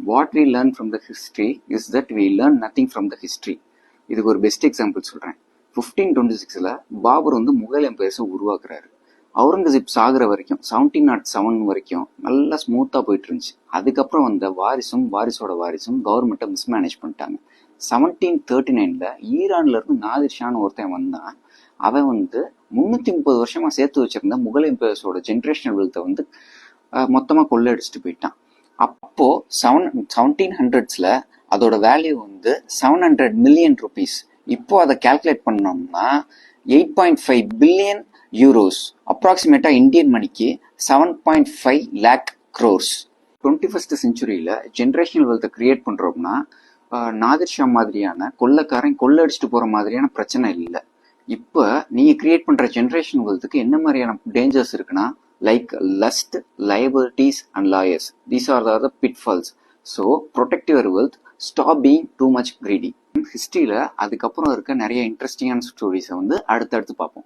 What we learn from the history is that we learn nothing from the history. இதுக்கு ஒரு best example சொல்கிறேன். 1526 பாபர் வந்து முகல் எம்பையர்ஸை உருவாக்குறாரு. அவுரங்கசீப் சாகுற வரைக்கும் 1707 வரைக்கும் நல்லா ஸ்மூத்தாக போயிட்டு இருந்துச்சு. அதுக்கப்புறம் வந்த வாரிசோட வாரிசும் கவர்மெண்ட்டை மிஸ்மேனேஜ் பண்ணிட்டாங்க. 1739 ஈரான்ல இருந்து நாதிர் ஷான்னு ஒருத்தன் வந்தான். அவன் வந்து 330 வருஷமா சேர்த்து வச்சிருந்த முகல் எம்பையர்ஸோட ஜென்ரேஷனல் வெல்த்தை வந்து மொத்தமாக கொள்ளையடிச்சிட்டு போயிட்டான். அப்போ 1700s அதோட வேல்யூ வந்து 700 மில்லியன் ருபீஸ். இப்போ அதை கால்குலேட் பண்ணோம்னா 8.5 பில்லியன் யூரோஸ், அப்ராக்சிமேட்டா இந்தியன் மணிக்கு 7.5 lakh crores. 21st செஞ்சுரியில ஜென்ரேஷனல் வெல்த்தை கிரியேட் பண்றோம்னா நாதிர் ஷா மாதிரியான கொள்ளைக்காரன் கொள்ளடிச்சிட்டு போற மாதிரியான பிரச்சனை இல்லை. இப்போ நீங்க கிரியேட் பண்ற ஜென்ரேஷன் வெல்த்துக்கு என்ன மாதிரியான டேஞ்சர்ஸ் இருக்குன்னா, like lust, liabilities and lawyers. These are the pitfalls. So protect your wealth, stop being too much greedy. ஹிஸ்ட்ரியில அதுக்கப்புறம் இருக்க நிறைய இன்ட்ரெஸ்டிங்கான ஸ்டோரிஸை வந்து அடுத்தடுத்து பார்ப்போம்.